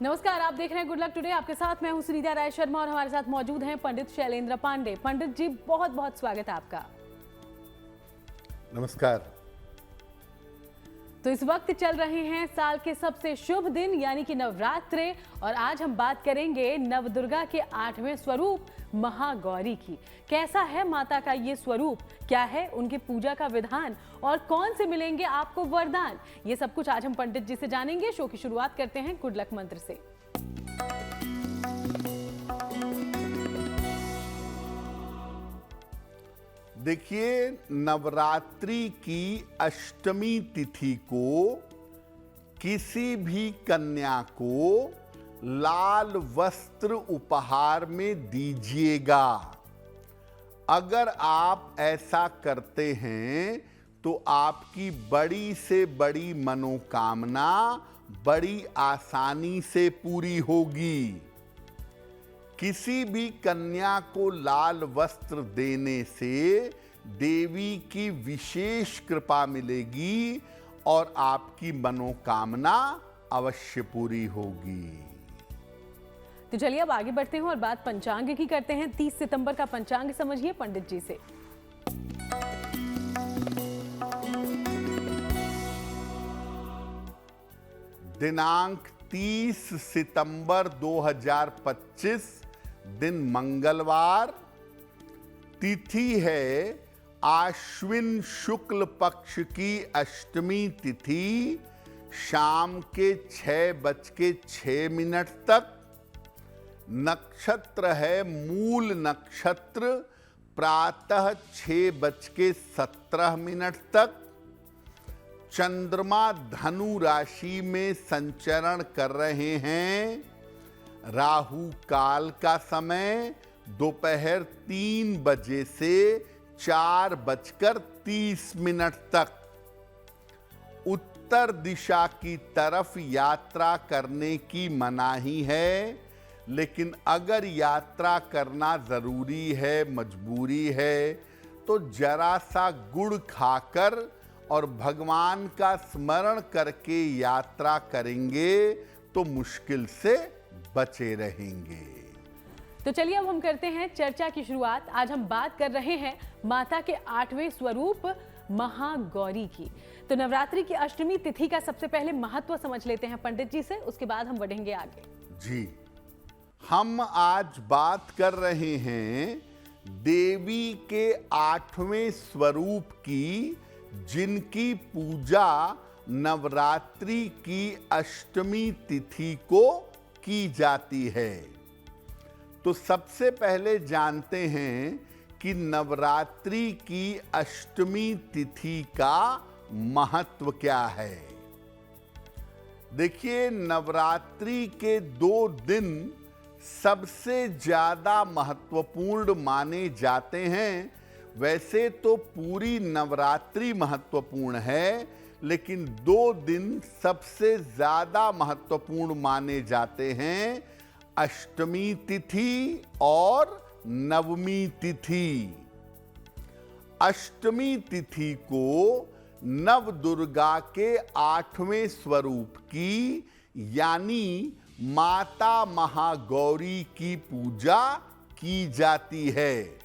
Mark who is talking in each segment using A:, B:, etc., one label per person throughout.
A: नमस्कार, आप देख रहे हैं गुड लक टुडे। आपके साथ मैं हूं सुनीता राय शर्मा और हमारे साथ मौजूद हैं पंडित शैलेंद्र पांडे। पंडित जी, बहुत बहुत स्वागत है आपका।
B: नमस्कार।
A: तो इस वक्त चल रहे हैं साल के सबसे शुभ दिन यानी कि नवरात्रे, और आज हम बात करेंगे नवदुर्गा के 8वें स्वरूप महागौरी की। कैसा है माता का ये स्वरूप, क्या है उनकी पूजा का विधान और कौन से मिलेंगे आपको वरदान, ये सब कुछ आज हम पंडित जी से जानेंगे। शो की शुरुआत करते हैं गुड लक मंत्र से।
B: देखिए, नवरात्रि की अष्टमी तिथि को किसी भी कन्या को लाल वस्त्र उपहार में दीजिएगा। अगर आप ऐसा करते हैं तो आपकी बड़ी से बड़ी मनोकामना बड़ी आसानी से पूरी होगी। किसी भी कन्या को लाल वस्त्र देने से देवी की विशेष कृपा मिलेगी और आपकी मनोकामना अवश्य पूरी होगी।
A: तो चलिए अब आगे बढ़ते हैं और बात पंचांग की करते हैं। 30 सितंबर का पंचांग समझिए पंडित जी से।
B: दिनांक 30 सितंबर 2025, दिन मंगलवार, तिथि है आश्विन शुक्ल पक्ष की अष्टमी तिथि, शाम के 6:06 तक। नक्षत्र है मूल नक्षत्र, प्रातः 6:17 तक। चंद्रमा धनु राशि में संचरण कर रहे हैं। राहु काल का समय दोपहर 3 बजे से 4:30 तक। उत्तर दिशा की तरफ यात्रा करने की मनाही है, लेकिन अगर यात्रा करना जरूरी है, मजबूरी है, तो जरा सा गुड़ खाकर और भगवान का स्मरण करके यात्रा करेंगे तो मुश्किल से बचे रहेंगे।
A: तो चलिए अब हम करते हैं चर्चा की शुरुआत। आज हम बात कर रहे हैं माता के 8वें स्वरूप महागौरी की। तो नवरात्रि की अष्टमी तिथि का सबसे पहले महत्व समझ लेते हैं पंडित जी से, उसके बाद हम बढ़ेंगे आगे।
B: जी, हम आज बात कर रहे हैं देवी के 8वें स्वरूप की, जिनकी पूजा नवरात्रि की अष्टमी तिथि को की जाती है। तो सबसे पहले जानते हैं कि नवरात्रि की अष्टमी तिथि का महत्व क्या है। देखिए, नवरात्रि के 2 दिन सबसे ज्यादा महत्वपूर्ण माने जाते हैं। वैसे तो पूरी नवरात्रि महत्वपूर्ण है, लेकिन 2 दिन सबसे ज्यादा महत्वपूर्ण माने जाते हैं, अष्टमी तिथि और नवमी तिथि। अष्टमी तिथि को नवदुर्गा के 8वें स्वरूप की यानी माता महागौरी की पूजा की जाती है।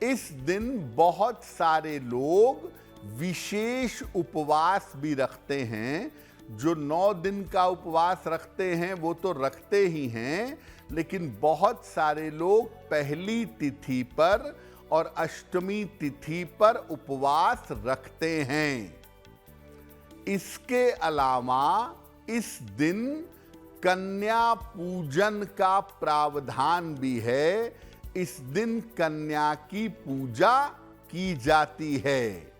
B: इस दिन बहुत सारे लोग विशेष उपवास भी रखते हैं। जो 9 दिन का उपवास रखते हैं वो तो रखते ही हैं, लेकिन बहुत सारे लोग पहली तिथि पर और अष्टमी तिथि पर उपवास रखते हैं। इसके अलावा इस दिन कन्या पूजन का प्रावधान भी है। इस दिन कन्या की पूजा की जाती है।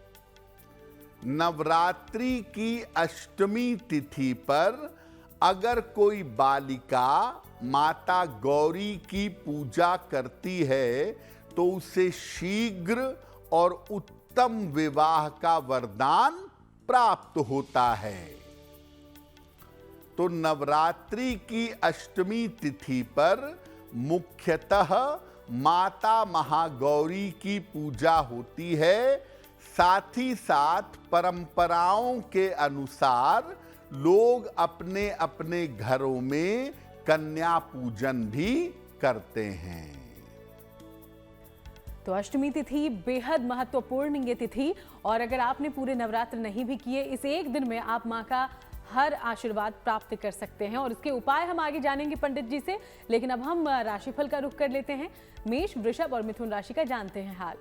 B: नवरात्रि की अष्टमी तिथि पर अगर कोई बालिका माता गौरी की पूजा करती है तो उसे शीघ्र और उत्तम विवाह का वरदान प्राप्त होता है। तो नवरात्रि की अष्टमी तिथि पर मुख्यतः माता महागौरी की पूजा होती है। साथ ही साथ परंपराओं के अनुसार लोग अपने अपने घरों में कन्या पूजन भी करते हैं।
A: तो अष्टमी तिथि बेहद महत्वपूर्ण ये तिथि, और अगर आपने पूरे नवरात्र नहीं भी किए, इस एक दिन में आप मां का हर आशीर्वाद प्राप्त कर सकते हैं। और इसके उपाय हम आगे जानेंगे पंडित जी से, लेकिन अब हम राशिफल का रुख कर लेते हैं। मेष, वृषभ और मिथुन राशि का जानते हैं हाल।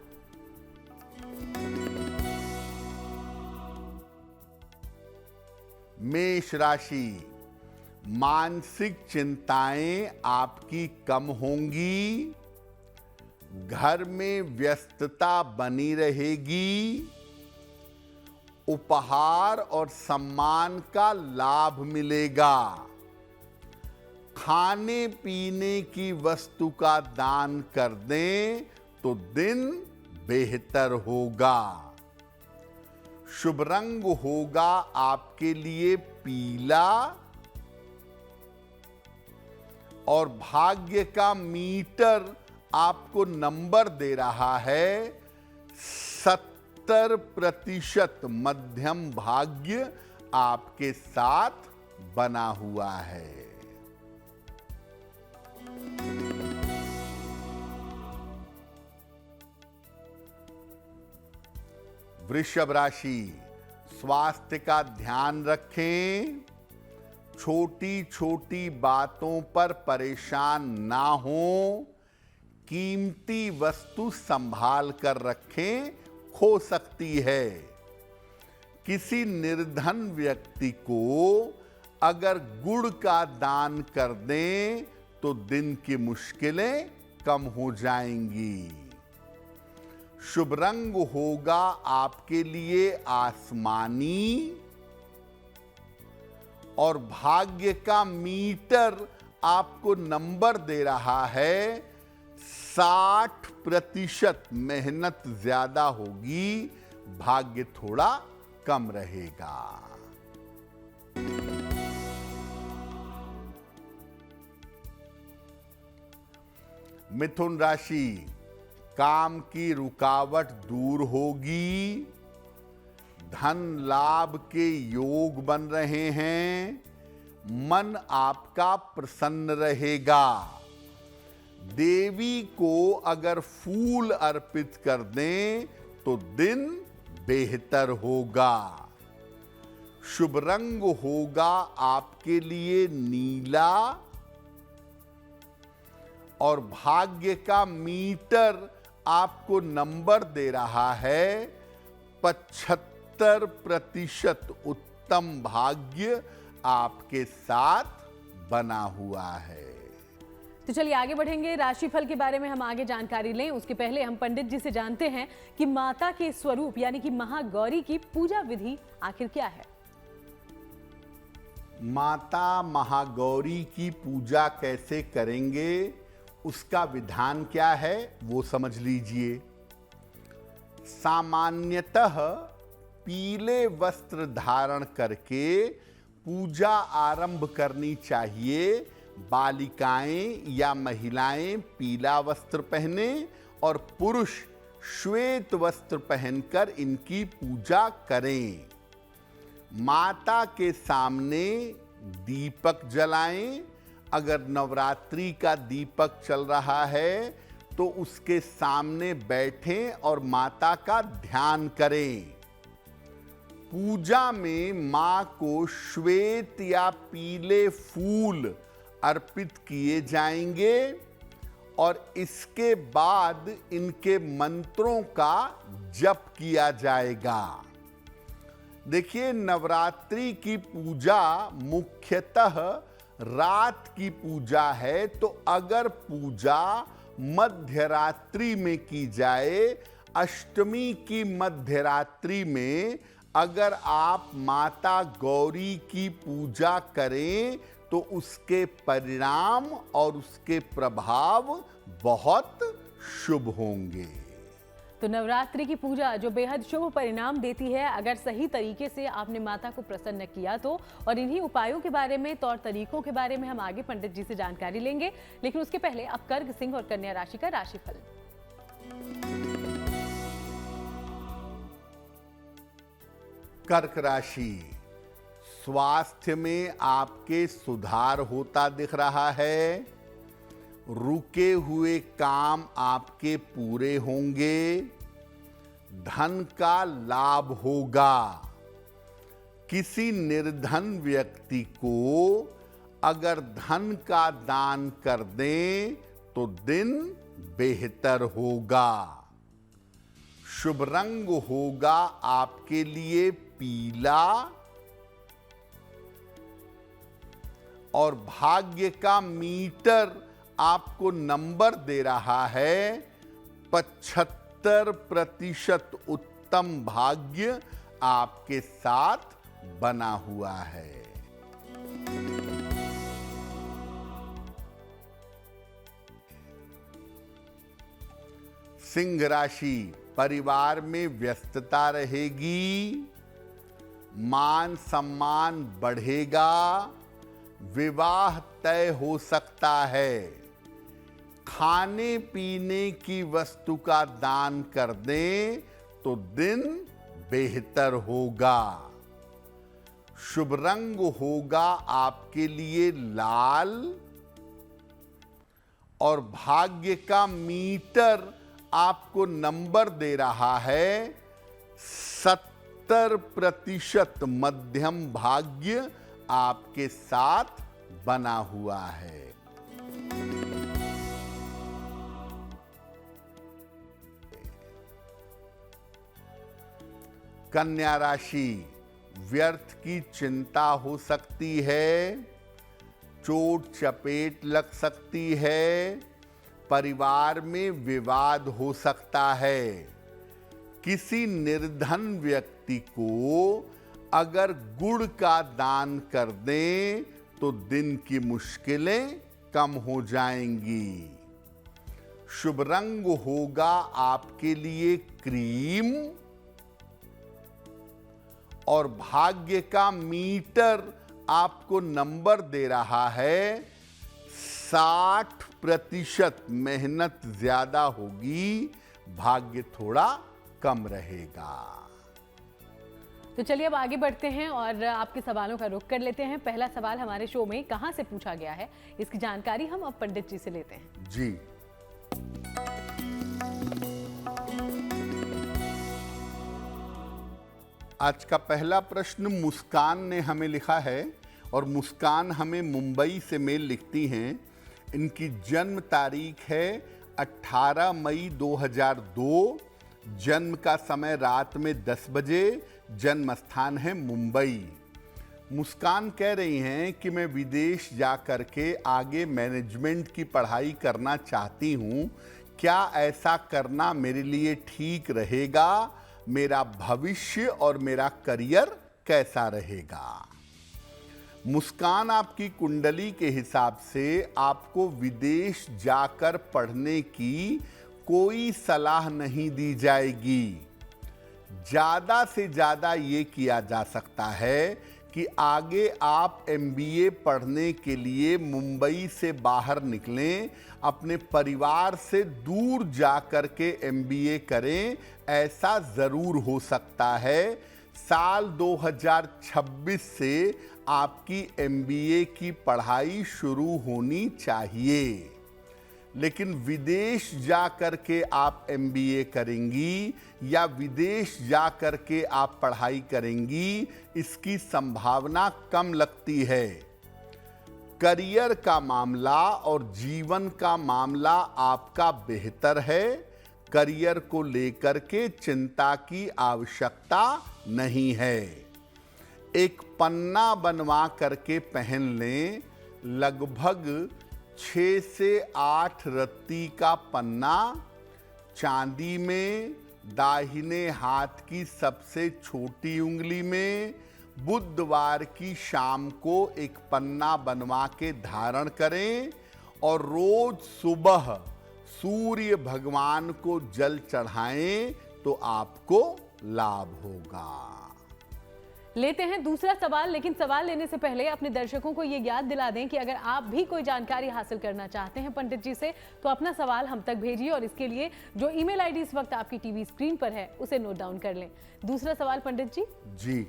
B: मेष राशि, मानसिक चिंताएं आपकी कम होंगी, घर में व्यस्तता बनी रहेगी, उपहार और सम्मान का लाभ मिलेगा, खाने पीने की वस्तु का दान कर दें तो दिन बेहतर होगा। शुभ रंग होगा आपके लिए पीला, और भाग्य का मीटर आपको नंबर दे रहा है 70% मध्यम भाग्य आपके साथ बना हुआ है। वृषभ राशि, स्वास्थ्य का ध्यान रखें, छोटी छोटी बातों पर परेशान ना हो, कीमती वस्तु संभाल कर रखें, खो सकती है। किसी निर्धन व्यक्ति को अगर गुड़ का दान कर दें तो दिन की मुश्किलें कम हो जाएंगी। शुभ रंग होगा आपके लिए आसमानी, और भाग्य का मीटर आपको नंबर दे रहा है 60%। मेहनत ज्यादा होगी, भाग्य थोड़ा कम रहेगा। मिथुन राशि, काम की रुकावट दूर होगी, धन लाभ के योग बन रहे हैं, मन आपका प्रसन्न रहेगा। देवी को अगर फूल अर्पित कर दें तो दिन बेहतर होगा। शुभ रंग होगा आपके लिए नीला, और भाग्य का मीटर आपको नंबर दे रहा है 75%। उत्तम भाग्य आपके साथ बना हुआ है।
A: तो चलिए आगे बढ़ेंगे, राशिफल के बारे में हम आगे जानकारी लें। उसके पहले हम पंडित जी से जानते हैं कि माता के स्वरूप यानी कि महागौरी की पूजा विधि आखिर क्या है।
B: माता महागौरी की पूजा कैसे करेंगे, उसका विधान क्या है वो समझ लीजिए। सामान्यतः पीले वस्त्र धारण करके पूजा आरंभ करनी चाहिए। बालिकाएं या महिलाएं पीला वस्त्र पहने और पुरुष श्वेत वस्त्र पहनकर इनकी पूजा करें। माता के सामने दीपक जलाएं। अगर नवरात्रि का दीपक चल रहा है तो उसके सामने बैठें और माता का ध्यान करें। पूजा में मां को श्वेत या पीले फूल अर्पित किए जाएंगे और इसके बाद इनके मंत्रों का जप किया जाएगा। देखिए, नवरात्रि की पूजा मुख्यतः रात की पूजा है, तो अगर पूजा मध्य रात्रि में की जाए, अष्टमी की मध्य रात्रि में अगर आप माता गौरी की पूजा करें तो उसके परिणाम और उसके प्रभाव बहुत शुभ होंगे।
A: तो नवरात्रि की पूजा जो बेहद शुभ परिणाम देती है अगर सही तरीके से आपने माता को प्रसन्न किया तो। और इन्हीं उपायों के बारे में, तौर तरीकों के बारे में हम आगे पंडित जी से जानकारी लेंगे, लेकिन उसके पहले अब कर्क, सिंह और कन्या राशि का राशिफल।
B: कर्क राशि, स्वास्थ्य में आपके सुधार होता दिख रहा है, रुके हुए काम आपके पूरे होंगे, धन का लाभ होगा। किसी निर्धन व्यक्ति को अगर धन का दान कर दें तो दिन बेहतर होगा। शुभ रंग होगा आपके लिए पीला और भाग्य का मीटर आपको नंबर दे रहा है 75% उत्तम भाग्य आपके साथ बना हुआ है। सिंह राशि, परिवार में व्यस्तता रहेगी, मान सम्मान बढ़ेगा, विवाह तय हो सकता है। खाने पीने की वस्तु का दान कर दें तो दिन बेहतर होगा। शुभ रंग होगा आपके लिए लाल और भाग्य का मीटर आपको नंबर दे रहा है 70% मध्यम भाग्य आपके साथ बना हुआ है। कन्या राशि, व्यर्थ की चिंता हो सकती है, चोट चपेट लग सकती है, परिवार में विवाद हो सकता है। किसी निर्धन व्यक्ति को अगर गुड़ का दान कर दें तो दिन की मुश्किलें कम हो जाएंगी। शुभ रंग होगा आपके लिए क्रीम और भाग्य का मीटर आपको नंबर दे रहा है 60%। मेहनत ज्यादा होगी, भाग्य थोड़ा कम रहेगा।
A: तो चलिए अब आगे बढ़ते हैं और आपके सवालों का रुख कर लेते हैं। पहला सवाल हमारे शो में कहां से पूछा गया है, इसकी जानकारी हम अब पंडित जी से लेते हैं।
B: जी, आज का पहला प्रश्न मुस्कान ने हमें लिखा है और मुस्कान हमें मुंबई से मेल लिखती हैं। इनकी जन्म तारीख है 18 मई 2002, जन्म का समय रात में 10 बजे, जन्म स्थान है मुंबई। मुस्कान कह रही हैं कि मैं विदेश जा कर के आगे मैनेजमेंट की पढ़ाई करना चाहती हूँ, क्या ऐसा करना मेरे लिए ठीक रहेगा? मेरा भविष्य और मेरा करियर कैसा रहेगा? मुस्कान, आपकी कुंडली के हिसाब से आपको विदेश जाकर पढ़ने की कोई सलाह नहीं दी जाएगी। ज़्यादा से ज़्यादा ये किया जा सकता है कि आगे आप MBA पढ़ने के लिए मुंबई से बाहर निकलें, अपने परिवार से दूर जा कर के MBA करें, ऐसा ज़रूर हो सकता है। साल 2026 से आपकी MBA की पढ़ाई शुरू होनी चाहिए, लेकिन विदेश जा कर के आप MBA करेंगी या विदेश जा कर के आप पढ़ाई करेंगी, इसकी संभावना कम लगती है। करियर का मामला और जीवन का मामला आपका बेहतर है। करियर को लेकर के चिंता की आवश्यकता नहीं है। एक पन्ना बनवा करके पहन लें, लगभग 6 से 8 रत्ती का पन्ना, चांदी में, दाहिने हाथ की सबसे छोटी उंगली में। बुधवार की शाम को एक पन्ना बनवा के धारण करें और रोज सुबह सूर्य भगवान को जल चढ़ाएं तो आपको लाभ होगा।
A: लेते हैं दूसरा सवाल, लेकिन सवाल लेने से पहले अपने दर्शकों को ये याद दिला दें कि अगर आप भी कोई जानकारी हासिल करना चाहते हैं पंडित जी से, तो अपना सवाल हम तक भेजिए और इसके लिए जो ईमेल आईडी इस वक्त आपकी टीवी स्क्रीन पर है उसे नोट डाउन कर लें। दूसरा सवाल पंडित जी।
B: जी,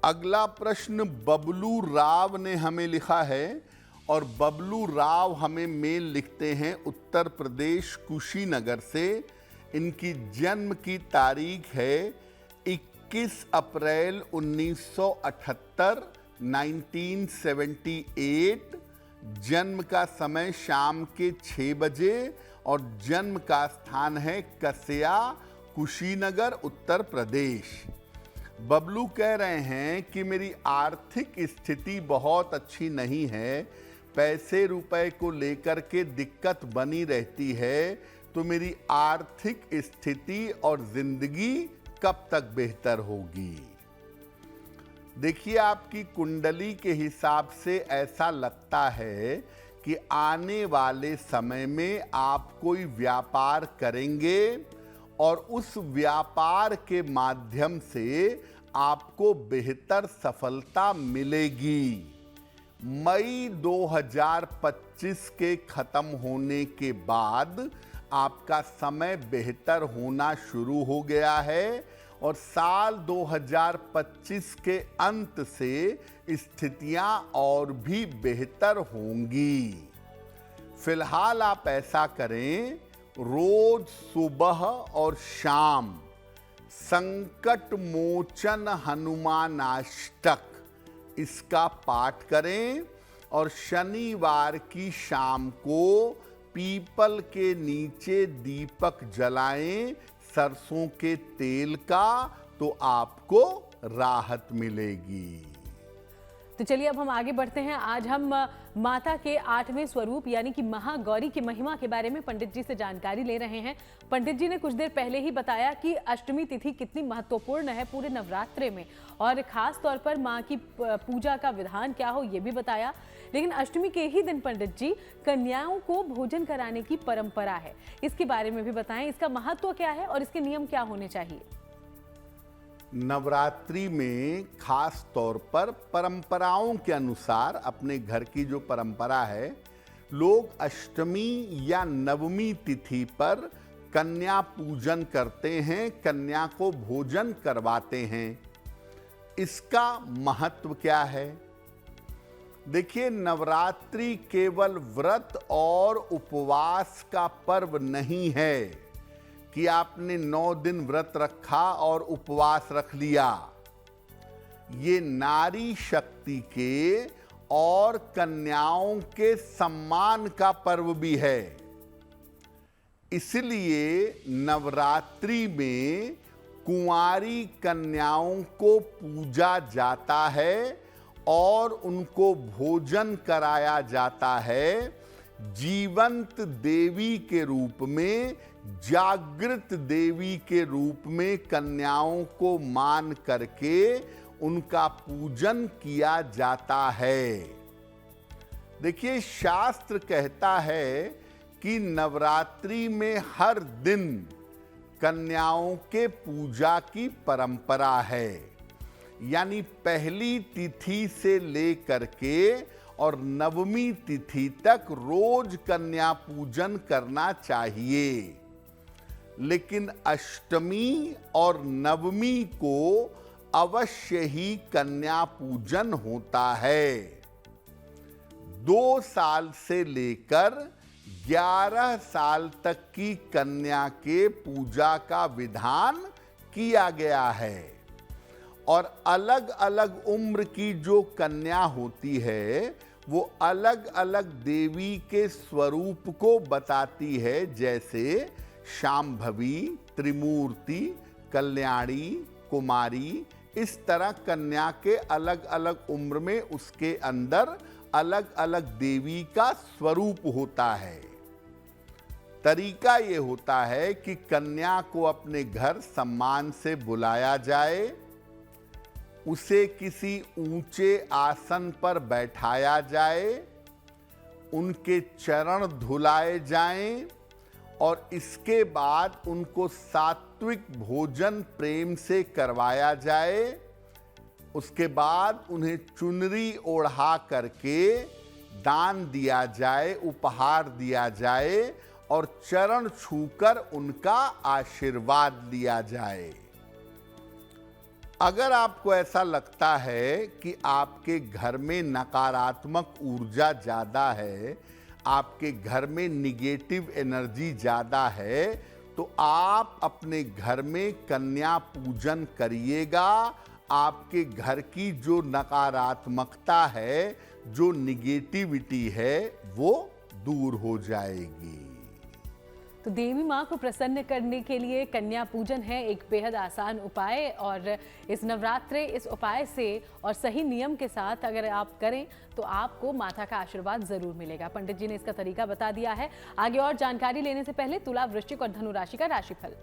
B: अगला प्रश्न बबलू राव ने हमें लिखा है और बबलू राव हमें मेल लिखते हैं उत्तर प्रदेश कुशीनगर से। इनकी जन्म की तारीख है 21 अप्रैल 1978, 1978। जन्म का समय शाम के 6 बजे और जन्म का स्थान है कसिया, कुशीनगर, उत्तर प्रदेश। बबलू कह रहे हैं कि मेरी आर्थिक स्थिति बहुत अच्छी नहीं है, पैसे रुपए को लेकर के दिक्कत बनी रहती है, तो मेरी आर्थिक स्थिति और जिंदगी कब तक बेहतर होगी। देखिए, आपकी कुंडली के हिसाब से ऐसा लगता है कि आने वाले समय में आप कोई व्यापार करेंगे और उस व्यापार के माध्यम से आपको बेहतर सफलता मिलेगी। मई 2025 के खत्म होने के बाद आपका समय बेहतर होना शुरू हो गया है और साल 2025 के अंत से स्थितियां और भी बेहतर होंगी। फिलहाल आप ऐसा करें, रोज सुबह और शाम संकट मोचन हनुमानाष्टक इसका पाठ करें और शनिवार की शाम को पीपल के नीचे दीपक जलाएं सरसों के तेल का, तो आपको राहत मिलेगी।
A: तो चलिए अब हम आगे बढ़ते हैं। आज हम माता के 8वें स्वरूप यानी कि महागौरी की महिमा के बारे में पंडित जी से जानकारी ले रहे हैं। पंडित जी ने कुछ देर पहले ही बताया कि अष्टमी तिथि कितनी महत्वपूर्ण है पूरे नवरात्रे में, और खास तौर पर माँ की पूजा का विधान क्या हो ये भी बताया। लेकिन अष्टमी के ही दिन पंडित जी कन्याओं को भोजन कराने की परंपरा है, इसके बारे में भी बताएं। इसका महत्व क्या है और इसके नियम क्या होने चाहिए।
B: नवरात्रि में खास तौर पर परंपराओं के अनुसार, अपने घर की जो परंपरा है, लोग अष्टमी या नवमी तिथि पर कन्या पूजन करते हैं, कन्या को भोजन करवाते हैं। इसका महत्व क्या है? देखिए, नवरात्रि केवल व्रत और उपवास का पर्व नहीं है कि आपने 9 दिन व्रत रखा और उपवास रख लिया। ये नारी शक्ति के और कन्याओं के सम्मान का पर्व भी है। इसलिए नवरात्रि में कुंवारी कन्याओं को पूजा जाता है और उनको भोजन कराया जाता है। जीवंत देवी के रूप में, जागृत देवी के रूप में कन्याओं को मान करके उनका पूजन किया जाता है। देखिए, शास्त्र कहता है कि नवरात्रि में हर दिन कन्याओं के पूजा की परंपरा है, यानी पहली तिथि से लेकर के और नवमी तिथि तक रोज कन्या पूजन करना चाहिए। लेकिन अष्टमी और नवमी को अवश्य ही कन्या पूजन होता है। 2 साल से लेकर 11 साल तक की कन्या के पूजा का विधान किया गया है और अलग अलग उम्र की जो कन्या होती है वो अलग अलग देवी के स्वरूप को बताती है, जैसे शांभवी, त्रिमूर्ति, कल्याणी, कुमारी। इस तरह कन्या के अलग अलग उम्र में उसके अंदर अलग अलग देवी का स्वरूप होता है। तरीका ये होता है कि कन्या को अपने घर सम्मान से बुलाया जाए, उसे किसी ऊंचे आसन पर बैठाया जाए, उनके चरण धुलाए जाएं और इसके बाद उनको सात्विक भोजन प्रेम से करवाया जाए। उसके बाद उन्हें चुनरी ओढ़ा करके दान दिया जाए, उपहार दिया जाए और चरण छूकर उनका आशीर्वाद लिया जाए। अगर आपको ऐसा लगता है कि आपके घर में नकारात्मक ऊर्जा ज़्यादा है, आपके घर में निगेटिव एनर्जी ज़्यादा है, तो आप अपने घर में कन्या पूजन करिएगा। आपके घर की जो नकारात्मकता है, जो निगेटिविटी है, वो दूर हो जाएगी।
A: तो देवी माँ को प्रसन्न करने के लिए कन्या पूजन है एक बेहद आसान उपाय, और इस नवरात्रे इस उपाय से और सही नियम के साथ अगर आप करें तो आपको माता का आशीर्वाद जरूर मिलेगा। पंडित जी ने इसका तरीका बता दिया है। आगे और जानकारी लेने से पहले तुला, वृश्चिक और धनु राशि का राशिफल।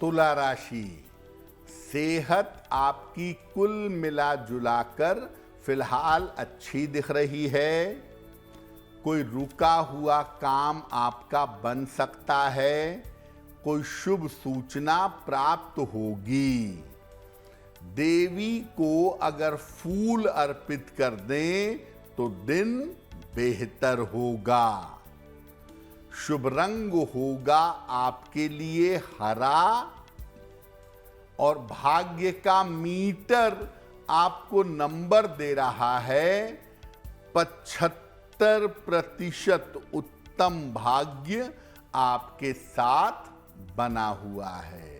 B: तुला राशि, सेहत आपकी कुल मिला जुलाकर फिलहाल अच्छी दिख रही है। कोई रुका हुआ काम आपका बन सकता है। कोई शुभ सूचना प्राप्त होगी। देवी को अगर फूल अर्पित कर दें तो दिन बेहतर होगा। शुभ रंग होगा आपके लिए हरा, और भाग्य का मीटर आपको नंबर दे रहा है 75% उत्तम भाग्य आपके साथ बना हुआ है।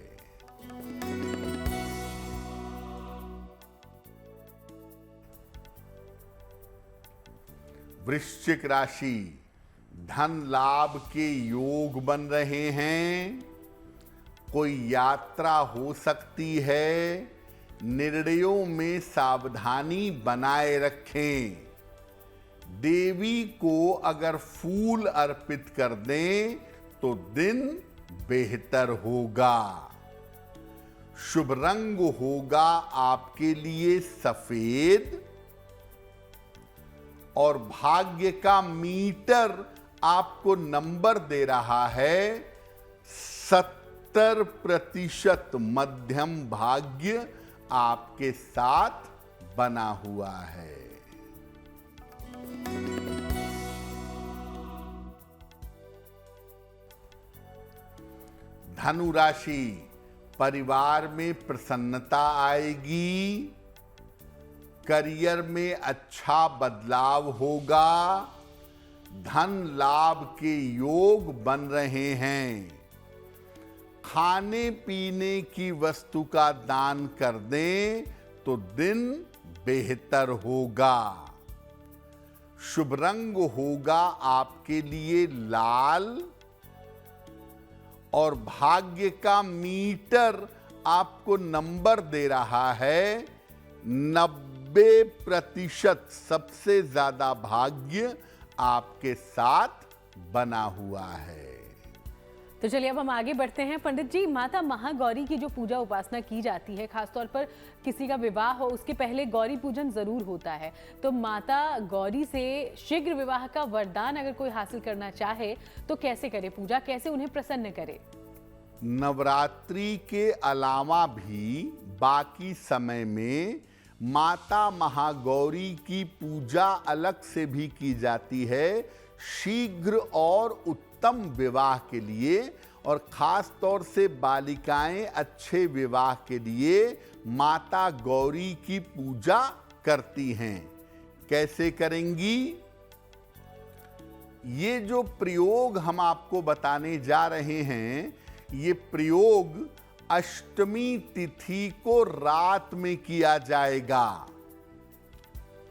B: वृश्चिक राशि, धन लाभ के योग बन रहे हैं। कोई यात्रा हो सकती है। निर्णयों में सावधानी बनाए रखें। देवी को अगर फूल अर्पित कर दें तो दिन बेहतर होगा। शुभ रंग होगा आपके लिए सफेद, और भाग्य का मीटर आपको नंबर दे रहा है 70% मध्यम भाग्य आपके साथ बना हुआ है। धनु राशि, परिवार में प्रसन्नता आएगी। करियर में अच्छा बदलाव होगा। धन लाभ के योग बन रहे हैं। खाने पीने की वस्तु का दान कर दें तो दिन बेहतर होगा। शुभ रंग होगा आपके लिए लाल, और भाग्य का मीटर आपको नंबर दे रहा है 90%। सबसे ज्यादा भाग्य आपके साथ बना हुआ है।
A: तो चलिए अब हम आगे बढ़ते हैं। पंडित जी, माता महागौरी की जो पूजा उपासना की जाती है, खासतौर पर किसी का विवाह हो उसके पहले गौरी पूजन जरूर होता है, तो माता गौरी से शीघ्र विवाह का वरदान अगर कोई हासिल करना चाहे तो कैसे करे पूजा, कैसे उन्हें प्रसन्न करे?
B: नवरात्रि के अलावा भी बाकी समय में माता महागौरी की पूजा अलग से भी की जाती है, शीघ्र और उत्तम विवाह के लिए, और खास तौर से बालिकाएं अच्छे विवाह के लिए माता गौरी की पूजा करती हैं। कैसे करेंगी? ये जो प्रयोग हम आपको बताने जा रहे हैं, ये प्रयोग अष्टमी तिथि को रात में किया जाएगा।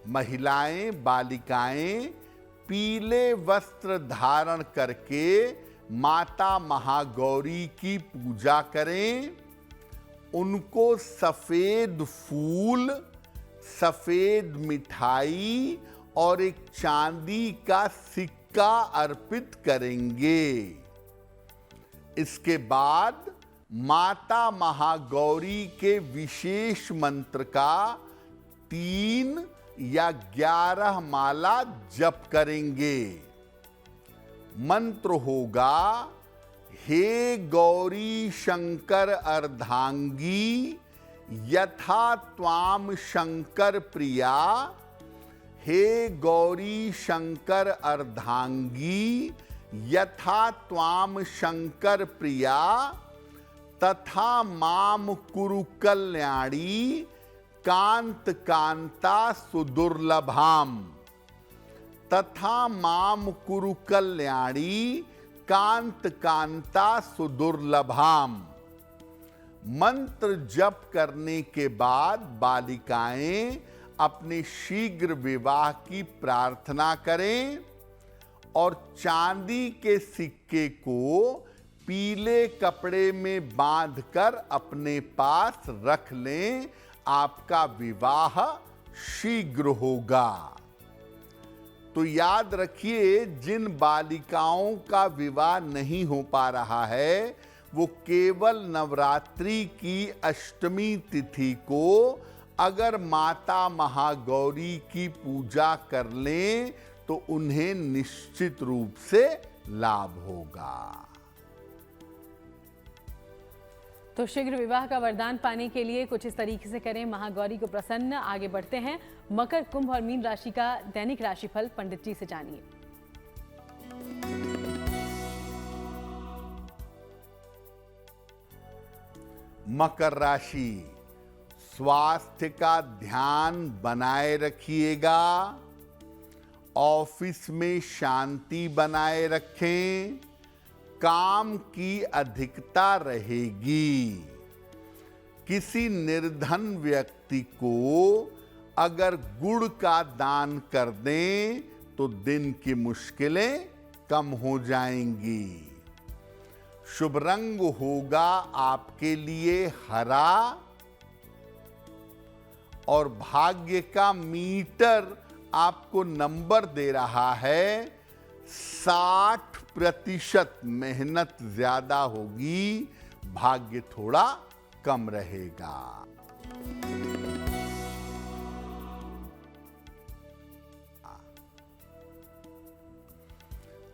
B: महिलाएं, बालिकाएं पीले वस्त्र धारण करके माता महागौरी की पूजा करें। उनको सफेद फूल, सफेद मिठाई और एक चांदी का सिक्का अर्पित करेंगे। इसके बाद माता महागौरी के विशेष मंत्र का 3 या 11 माला जप करेंगे। मंत्र होगा, हे गौरी शंकर अर्धांगी यथा त्वाम शंकर प्रिया। हे गौरी शंकर अर्धांगी यथा त्वाम शंकर प्रिया तथा माम कुरु कल्याणी कांत कांता सुदुर्लभाम। तथा माम कुरु कल्याणी कांत कांता सुदुर्लभाम। मंत्र जप करने के बाद बालिकाएं अपने शीघ्र विवाह की प्रार्थना करें और चांदी के सिक्के को पीले कपड़े में बांधकर अपने पास रख लें। आपका विवाह शीघ्र होगा। तो याद रखिए, जिन बालिकाओं का विवाह नहीं हो पा रहा है वो केवल नवरात्रि की अष्टमी तिथि को अगर माता महागौरी की पूजा कर लें तो उन्हें निश्चित रूप से लाभ होगा।
A: तो शीघ्र विवाह का वरदान पाने के लिए कुछ इस तरीके से करें महागौरी को प्रसन्न। आगे बढ़ते हैं, मकर, कुंभ और मीन राशि का दैनिक राशिफल पंडित जी से जानिए।
B: मकर राशि, स्वास्थ्य का ध्यान बनाए रखिएगा। ऑफिस में शांति बनाए रखें। काम की अधिकता रहेगी। किसी निर्धन व्यक्ति को अगर गुड़ का दान कर दें तो दिन की मुश्किलें कम हो जाएंगी। शुभ रंग होगा आपके लिए हरा और भाग्य का मीटर आपको नंबर दे रहा है 60%। मेहनत ज्यादा होगी, भाग्य थोड़ा कम रहेगा।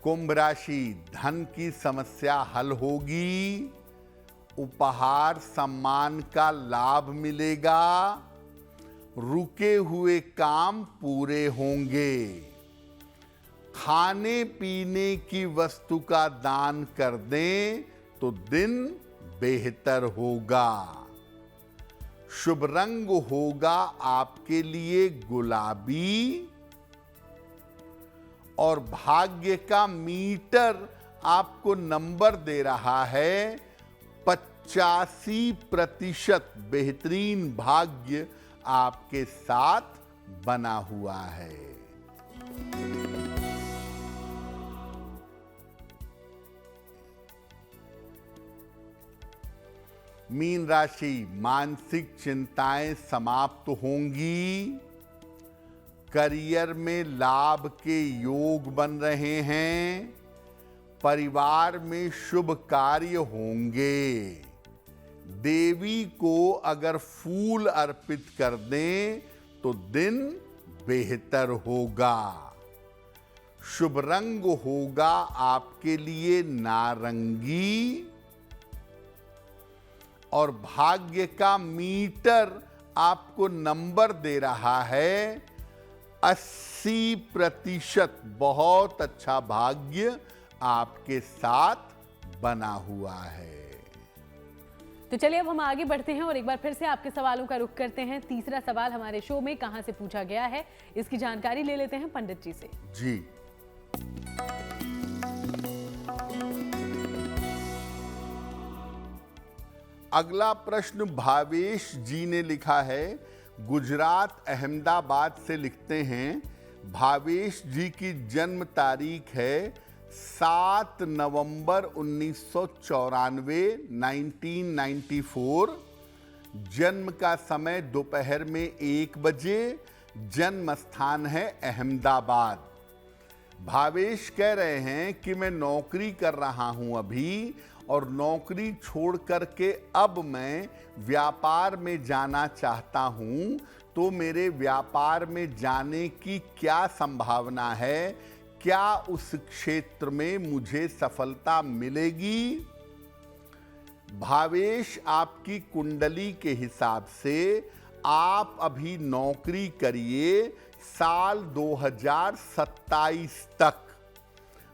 B: कुंभ राशि, धन की समस्या हल होगी। उपहार सम्मान का लाभ मिलेगा। रुके हुए काम पूरे होंगे। खाने पीने की वस्तु का दान कर दें तो दिन बेहतर होगा। शुभ रंग होगा आपके लिए गुलाबी और भाग्य का मीटर आपको नंबर दे रहा है 85%। बेहतरीन भाग्य आपके साथ बना हुआ है। मीन राशि, मानसिक चिंताएं समाप्त होंगी। करियर में लाभ के योग बन रहे हैं। परिवार में शुभ कार्य होंगे। देवी को अगर फूल अर्पित कर दें तो दिन बेहतर होगा। शुभ रंग होगा आपके लिए नारंगी और भाग्य का मीटर आपको नंबर दे रहा है 80%। बहुत अच्छा भाग्य आपके साथ बना हुआ है।
A: तो चलिए अब हम आगे बढ़ते हैं और एक बार फिर से आपके सवालों का रुख करते हैं। तीसरा सवाल हमारे शो में कहां से पूछा गया है, इसकी जानकारी ले लेते हैं पंडित जी से।
B: जी, अगला प्रश्न भावेश जी ने लिखा है। गुजरात अहमदाबाद से लिखते हैं। भावेश जी की जन्म तारीख है 7 नवंबर 1994, 1994। जन्म का समय दोपहर में 1 बजे। जन्म स्थान है अहमदाबाद। भावेश कह रहे हैं कि मैं नौकरी कर रहा हूं अभी और नौकरी छोड़ करके अब मैं व्यापार में जाना चाहता हूं, तो मेरे व्यापार में जाने की क्या संभावना है? क्या उस क्षेत्र में मुझे सफलता मिलेगी? भावेश, आपकी कुंडली के हिसाब से आप अभी नौकरी करिए साल 2027 तक।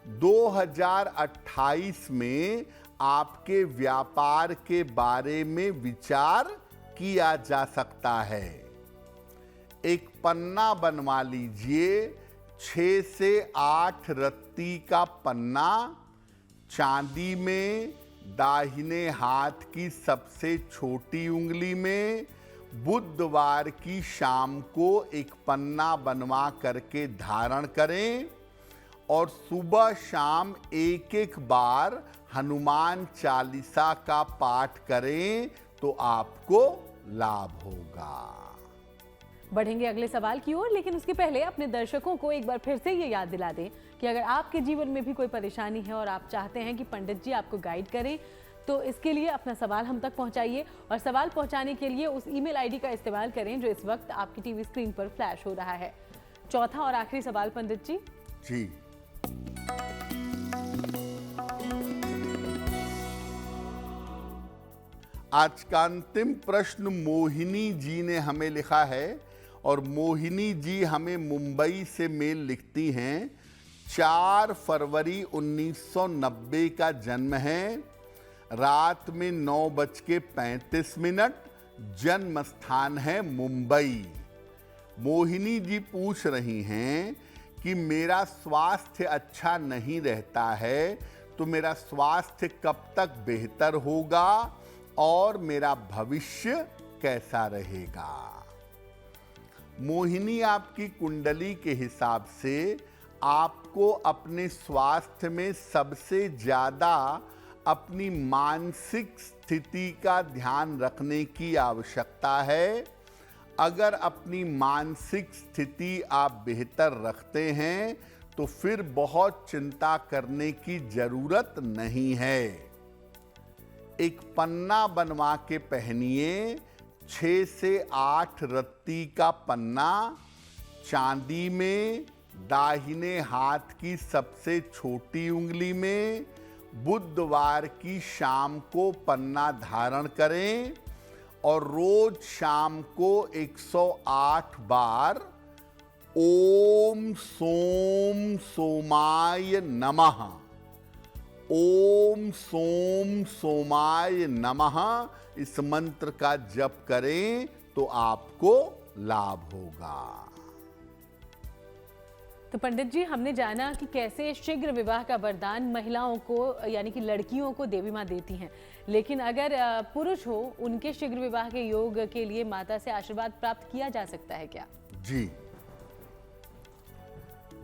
B: 2028 में आपके व्यापार के बारे में विचार किया जा सकता है। एक पन्ना बनवा लीजिए, 6 से 8 रत्ती का पन्ना, चांदी में, दाहिने हाथ की सबसे छोटी उंगली में। बुधवार की शाम को एक पन्ना बनवा करके धारण करें और सुबह शाम एक एक बार हनुमान चालीसा का पाठ करें तो आपको लाभ होगा।
A: बढ़ेंगे अगले सवाल की ओर, लेकिन उसके पहले अपने दर्शकों को एक बार फिर से ये याद दिला दें कि अगर आपके जीवन में भी कोई परेशानी है और आप चाहते हैं कि पंडित जी आपको गाइड करें, तो इसके लिए अपना सवाल हम तक पहुंचाइए और सवाल पहुंचाने के लिए उस ईमेल आईडी का इस्तेमाल करें जो इस वक्त आपकी टीवी स्क्रीन पर फ्लैश हो रहा है। चौथा और आखिरी सवाल पंडित जी।
B: जी, आज का अंतिम प्रश्न मोहिनी जी ने हमें लिखा है और मोहिनी जी हमें मुंबई से मेल लिखती हैं। 4 फरवरी 1990 का जन्म है, रात में 9:35, जन्म स्थान है मुंबई। मोहिनी जी पूछ रही हैं कि मेरा स्वास्थ्य अच्छा नहीं रहता है, तो मेरा स्वास्थ्य कब तक बेहतर होगा और मेरा भविष्य कैसा रहेगा। मोहिनी, आपकी कुंडली के हिसाब से आपको अपने स्वास्थ्य में सबसे ज्यादा अपनी मानसिक स्थिति का ध्यान रखने की आवश्यकता है। अगर अपनी मानसिक स्थिति आप बेहतर रखते हैं तो फिर बहुत चिंता करने की जरूरत नहीं है। एक पन्ना बनवा के पहनिए, 6 से 8 रत्ती का पन्ना, चांदी में, दाहिने हाथ की सबसे छोटी उंगली में। बुधवार की शाम को पन्ना धारण करें और रोज शाम को 108 बार ओम सोम सोमाय नमः, ओम सोम सोमाय नमः इस मंत्र का जप करें तो आपको लाभ होगा।
A: तो पंडित जी, हमने जाना कि कैसे शीघ्र विवाह का वरदान महिलाओं को यानी कि लड़कियों को देवी माँ देती हैं, लेकिन अगर पुरुष हो, उनके शीघ्र विवाह के योग के लिए माता से आशीर्वाद प्राप्त किया जा सकता है क्या?
B: जी,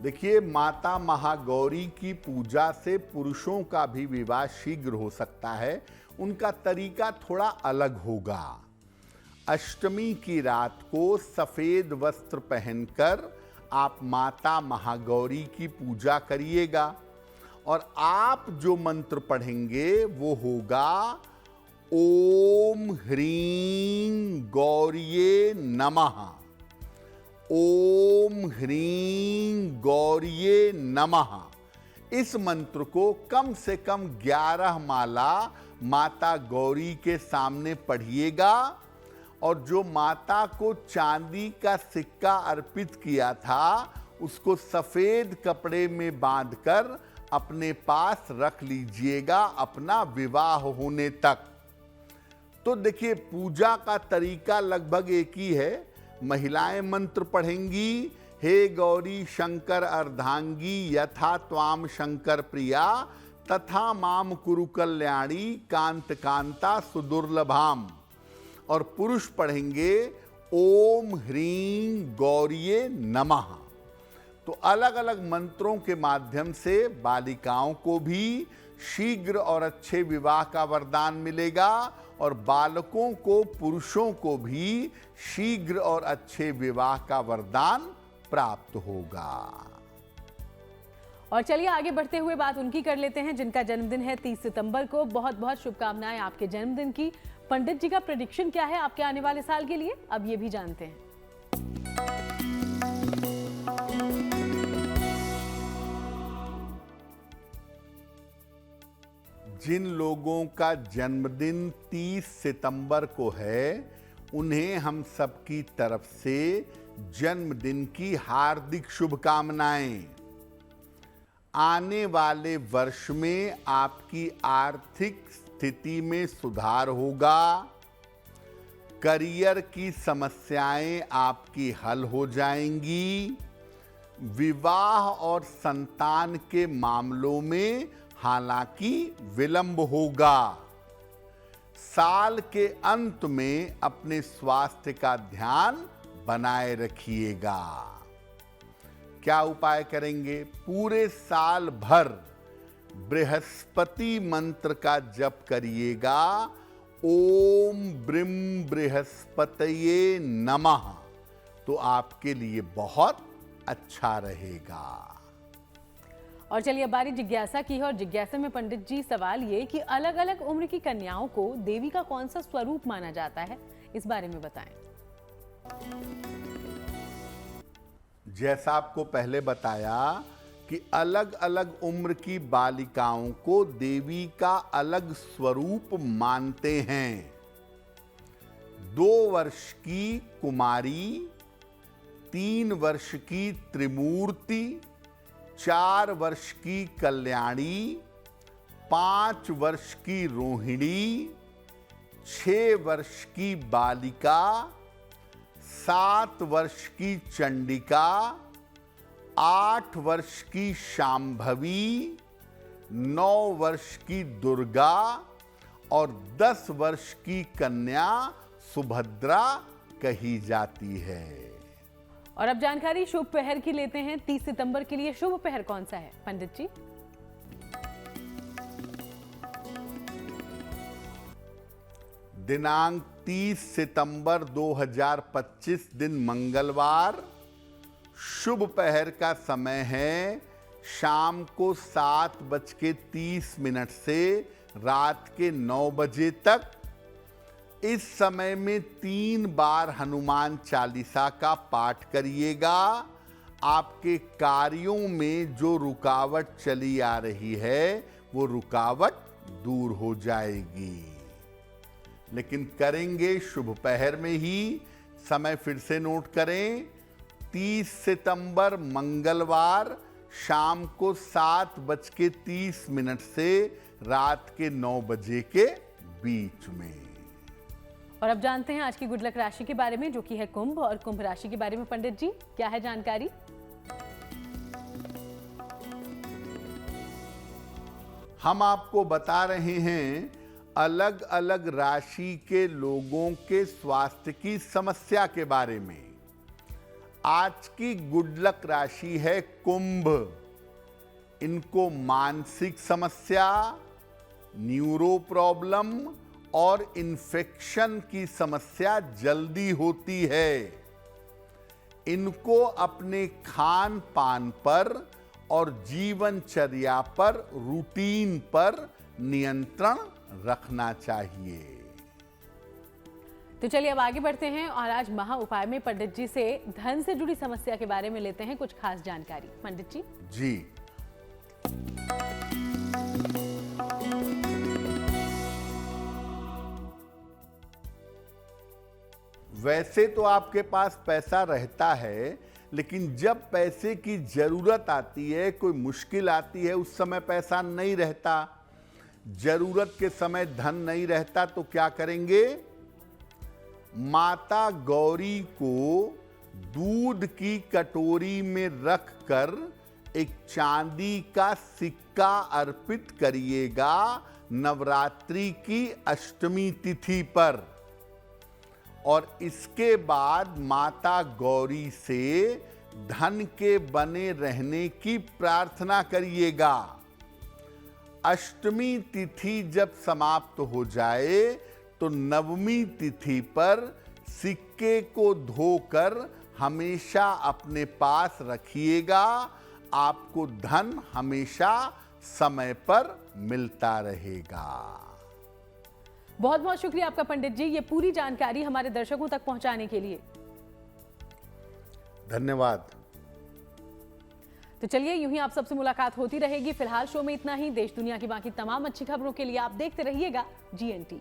B: देखिए, माता महागौरी की पूजा से पुरुषों का भी विवाह शीघ्र हो सकता है। उनका तरीका थोड़ा अलग होगा। अष्टमी की रात को सफेद वस्त्र पहनकर आप माता महागौरी की पूजा करिएगा और आप जो मंत्र पढ़ेंगे वो होगा ओम ह्रीं गौरिये नमः, ओम ह्रीं गौरिये नमः। इस मंत्र को कम से कम 11 माला माता गौरी के सामने पढ़िएगा और जो माता को चांदी का सिक्का अर्पित किया था उसको सफेद कपड़े में बांधकर अपने पास रख लीजिएगा अपना विवाह होने तक। तो देखिए, पूजा का तरीका लगभग एक ही है। महिलाएं मंत्र पढ़ेंगी, हे गौरी शंकर अर्धांगी यथा त्वाम शंकर प्रिया तथा माम कुरु कल्याणी कांत कांता सुदुर्लभाम। और पुरुष पढ़ेंगे ओम ह्रीं गौरिये नमः। तो अलग अलग मंत्रों के माध्यम से बालिकाओं को भी शीघ्र और अच्छे विवाह का वरदान मिलेगा और बालकों को, पुरुषों को भी शीघ्र और अच्छे विवाह का वरदान प्राप्त होगा।
A: और चलिए आगे बढ़ते हुए बात उनकी कर लेते हैं जिनका जन्मदिन है 30 सितंबर को। बहुत बहुत शुभकामनाएं आपके जन्मदिन की। पंडित जी का प्रेडिक्शन क्या है आपके आने वाले साल के लिए, अब ये भी जानते हैं।
B: जिन लोगों का जन्मदिन 30 सितंबर को है, उन्हें हम सबकी तरफ से जन्मदिन की हार्दिक शुभकामनाएं। आने वाले वर्ष में आपकी आर्थिक स्थिति में सुधार होगा। करियर की समस्याएं आपकी हल हो जाएंगी। विवाह और संतान के मामलों में हालांकि विलंब होगा। साल के अंत में अपने स्वास्थ्य का ध्यान बनाए रखिएगा। क्या उपाय करेंगे? पूरे साल भर बृहस्पति मंत्र का जप करिएगा। ओम ब्रीम बृहस्पतये नमः, तो आपके लिए बहुत अच्छा रहेगा।
A: और चलिए अब बारी जिज्ञासा की है, और जिज्ञासा में पंडित जी सवाल ये कि अलग अलग उम्र की कन्याओं को देवी का कौन सा स्वरूप माना जाता है, इस बारे में बताएं।
B: जैसा आपको पहले बताया कि अलग अलग उम्र की बालिकाओं को देवी का अलग स्वरूप मानते हैं। 2 वर्ष की कुमारी, 3 वर्ष की त्रिमूर्ति, 4 वर्ष की कल्याणी, 5 वर्ष की रोहिणी, 6 वर्ष की बालिका, 7 वर्ष की चंडिका, 8 वर्ष की शांभवी, 9 वर्ष की दुर्गा और 10 वर्ष की कन्या सुभद्रा कही जाती है।
A: और अब जानकारी शुभ पहर की लेते हैं। 30 सितंबर के लिए शुभ पहर कौन सा है पंडित जी?
B: दिनांक 30 सितंबर 2025 दिन मंगलवार। शुभ पहर का समय है शाम को 7:30 से रात के 9 बजे तक। इस समय में 3 बार हनुमान चालीसा का पाठ करिएगा। आपके कार्यों में जो रुकावट चली आ रही है वो रुकावट दूर हो जाएगी। लेकिन करेंगे शुभ पहर में ही। समय फिर से नोट करें, 30 सितंबर मंगलवार शाम को 7:30 से रात के 9 बजे के बीच में।
A: और अब जानते हैं आज की गुड लक राशि के बारे में, जो कि है कुंभ। और कुंभ राशि के बारे में पंडित जी क्या है जानकारी?
B: हम आपको बता रहे हैं अलग अलग राशि के लोगों के स्वास्थ्य की समस्या के बारे में। आज की गुड लक राशि है कुंभ। इनको मानसिक समस्या, न्यूरो प्रॉब्लम और इन्फेक्शन की समस्या जल्दी होती है। इनको अपने खान पान पर और जीवनचर्या पर, रूटीन पर नियंत्रण रखना चाहिए।
A: तो चलिए अब आगे बढ़ते हैं और आज महा उपाय में पंडित जी से धन से जुड़ी समस्या के बारे में लेते हैं कुछ खास जानकारी। पंडित जी
B: जी, वैसे तो आपके पास पैसा रहता है, लेकिन जब पैसे की जरूरत आती है, कोई मुश्किल आती है, उस समय पैसा नहीं रहता। जरूरत के समय धन नहीं रहता तो क्या करेंगे? माता गौरी को दूध की कटोरी में रखकर एक चांदी का सिक्का अर्पित करिएगा नवरात्रि की अष्टमी तिथि पर। और इसके बाद माता गौरी से धन के बने रहने की प्रार्थना करिएगा। अष्टमी तिथि जब समाप्त हो जाए तो नवमी तिथि पर सिक्के को धोकर हमेशा अपने पास रखिएगा। आपको धन हमेशा समय पर मिलता रहेगा।
A: बहुत बहुत शुक्रिया आपका पंडित जी, ये पूरी जानकारी हमारे दर्शकों तक पहुंचाने के लिए।
B: धन्यवाद।
A: तो चलिए यूं ही आप सबसे मुलाकात होती रहेगी। फिलहाल शो में इतना ही। देश दुनिया की बाकी तमाम अच्छी खबरों के लिए आप देखते रहिएगा GNT।